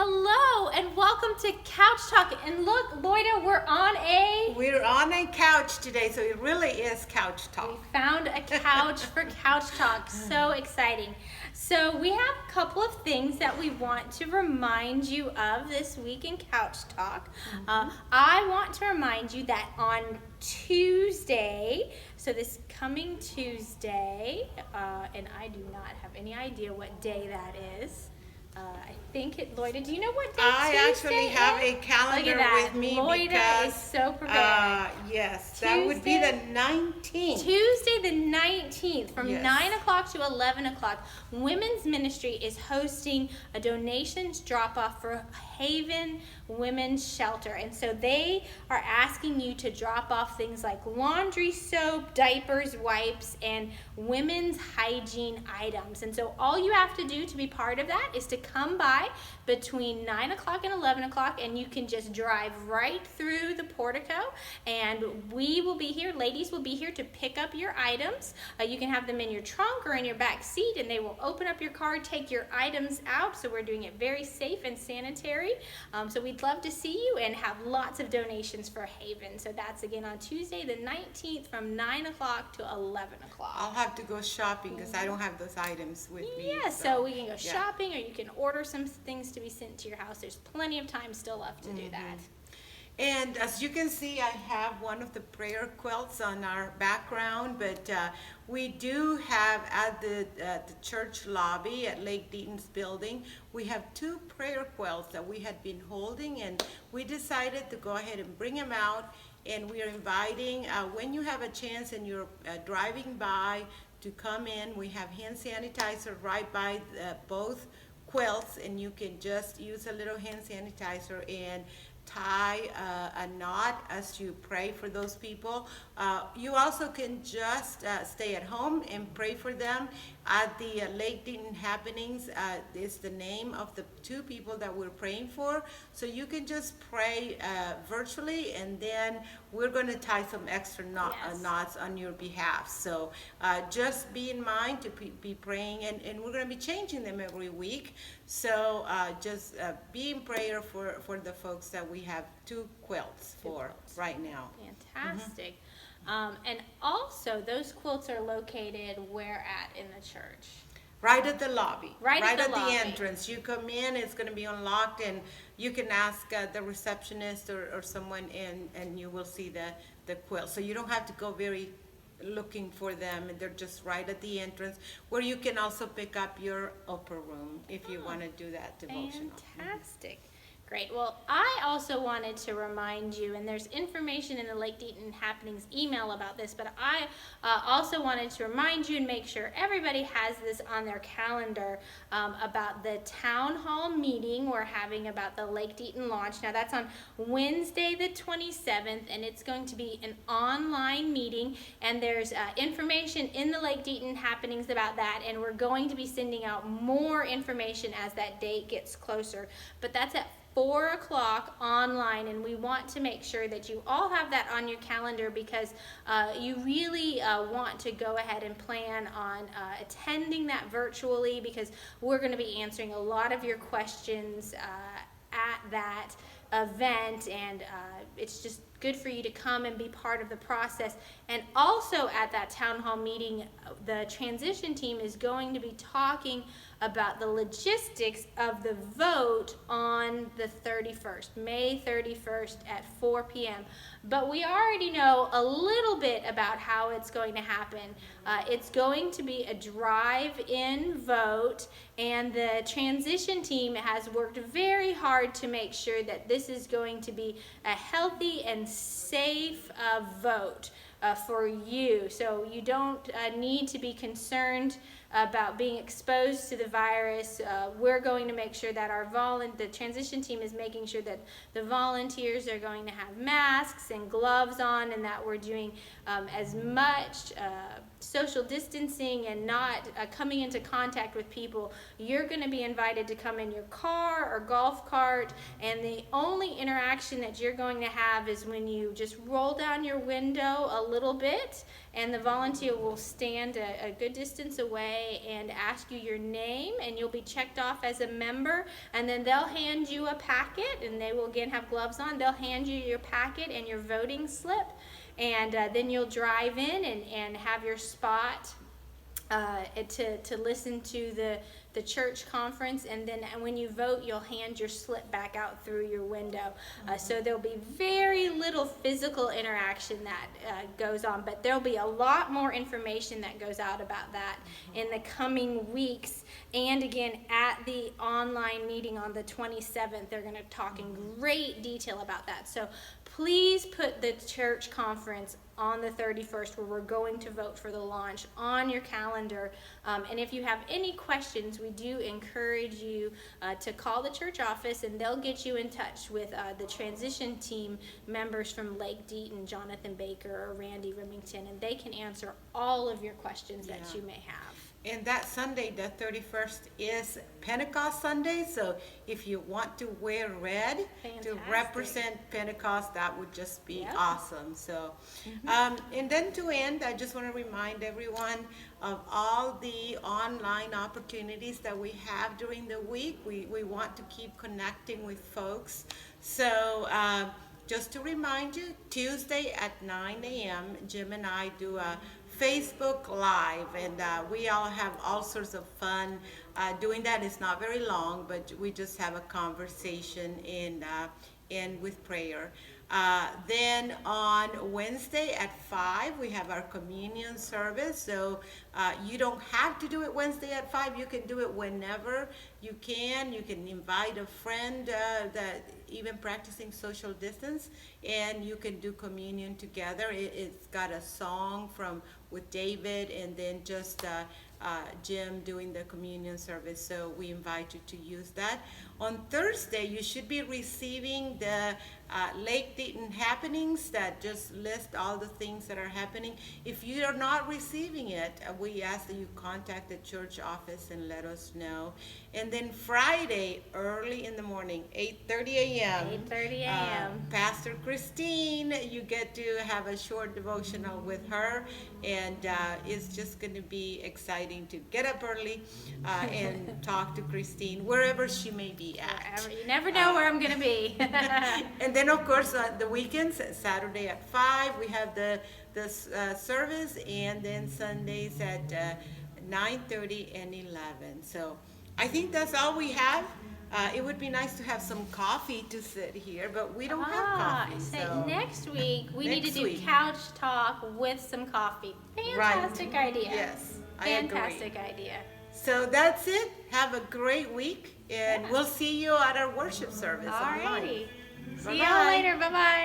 Hello and welcome to Couch Talk. And look, Loida, we're on a couch today, so it really is couch talk. We found a couch for Couch Talk. So exciting. So we have a couple of things that we want to remind you of this week in Couch Talk. I want to remind you that on Tuesday, so this coming Tuesday, and I do not have any idea what day that is. I think Loida, do you know what day I Tuesday actually have is? a calendar with me Loida because is so prepared. yes, that would be the 19th. Tuesday the 19th from Yes. 9 o'clock to 11 o'clock. Women's Ministry is hosting a donations drop-off for Haven Women's Shelter. And so they are asking you to drop off things like laundry soap, diapers, wipes, and women's hygiene items. And so all you have to do to be part of that is to come by between 9 o'clock and 11 o'clock, and you can just drive right through the portico, and we will be here, ladies will be here to pick up your items. You can have them in your trunk or in your back seat, and they will open up your car, take your items out, so we're doing it very safe and sanitary. So we'd love to see you and have lots of donations for Haven. So that's again on Tuesday the 19th from 9 o'clock to 11 o'clock. I'll have to go shopping because I don't have those items with me. Yeah, so we can go shopping, or you can order some things to be sent to your house. There's plenty of time still left to do that. And as you can see, I have one of the prayer quilts on our background, but we do have at the church lobby at Lake Deaton's building, we have two prayer quilts that we had been holding, and we decided to go ahead and bring them out. And we are inviting, when you have a chance and you're driving by, to come in. We have hand sanitizer right by both quilts, and you can just use a little hand sanitizer and tie a knot as you pray for those people. You also can just stay at home and pray for them. At the Lake Deaton happenings is the name of the two people that we're praying for. So you can just pray virtually, and then we're going to tie some extra knots on your behalf. So just be in mind to be praying, and we're going to be changing them every week. So just be in prayer for the folks that we have two quilts for right now. Fantastic. And also, those quilts are located where at in the church? Right at the lobby. Right at the lobby. Entrance. You come in, it's going to be unlocked, and you can ask the receptionist or someone, and you will see the quilt. So you don't have to go very looking for them, and they're just right at the entrance, where you can also pick up your upper room if you want to do that devotional. Fantastic. Great. Well, I also wanted to remind you, and there's information in the Lake Deaton Happenings email about this, but I also wanted to remind you and make sure everybody has this on their calendar about the town hall meeting we're having about the Lake Deaton launch. Now, that's on Wednesday the 27th, and it's going to be an online meeting, and there's information in the Lake Deaton Happenings about that, and we're going to be sending out more information as that date gets closer. But that's at 4 o'clock online, and we want to make sure that you all have that on your calendar, because you really want to go ahead and plan on attending that virtually, because we're going to be answering a lot of your questions at that event, and it's just good for you to come and be part of the process. And also at that town hall meeting, the transition team is going to be talking about the logistics of the vote on the 31st, May 31st at 4 p.m. But we already know a little bit about how it's going to happen. It's going to be a drive-in vote, and the transition team has worked very hard to make sure that this is going to be a healthy and safe vote for you. So you don't need to be concerned about being exposed to the virus. We're going to make sure that the transition team is making sure that the volunteers are going to have masks and gloves on, and that we're doing as much social distancing and not coming into contact with people, you're going to be invited to come in your car or golf cart, and the only interaction that you're going to have is when you just roll down your window a little bit, and the volunteer will stand a good distance away and ask you your name, and you'll be checked off as a member, and then they'll hand you a packet, and they will again have gloves on. They'll hand you your packet and your voting slip, and then you'll drive in and have your spot to listen to the church conference, and then when you vote, you'll hand your slip back out through your window. So there'll be very little physical interaction that goes on, but there'll be a lot more information that goes out about that in the coming weeks. And again, at the online meeting on the 27th, they're going to talk in great detail about that. So please put the church conference on the 31st, where we're going to vote for the launch, on your calendar. And if you have any questions, we do encourage you to call the church office, and they'll get you in touch with the transition team members from Lake Deaton, Jonathan Baker or Randy Remington, and they can answer all of your questions that you may have. And that Sunday, the 31st, is Pentecost Sunday, so if you want to wear red to represent Pentecost, that would just be awesome. So, and then to end, I just want to remind everyone of all the online opportunities that we have during the week. We want to keep connecting with folks. So, just to remind you, Tuesday at 9 a.m., Jim and I do a Facebook Live, and we all have all sorts of fun doing that. It's not very long, but we just have a conversation and with prayer. Then on Wednesday at 5, we have our communion service. So you don't have to do it Wednesday at 5. You can do it whenever you can. You can invite a friend that even practicing social distance, and you can do communion together. It's got a song with David, and then just Jim doing the communion service. So we invite you to use that. On Thursday, you should be receiving the Lake Deaton happenings that just list all the things that are happening. If you are not receiving it, we ask that you contact the church office and let us know. And then Friday, early in the morning, 8:30 a.m. 8:30 a.m. Pastor Christine, you get to have a short devotional with her, and it's just going to be exciting to get up early and talk to Christine wherever she may be at. Wherever. You never know where I'm going to be. And then, of course, the weekends, Saturday at 5, we have the service, and then Sundays at 9:30 and 11. So I think that's all we have. It would be nice to have some coffee to sit here, but we don't have coffee. So next week, we need to do couch talk with some coffee. Fantastic idea. Yes, Fantastic idea. So that's it. Have a great week, and we'll see you at our worship service. Alrighty. Online. See y'all later. Bye-bye.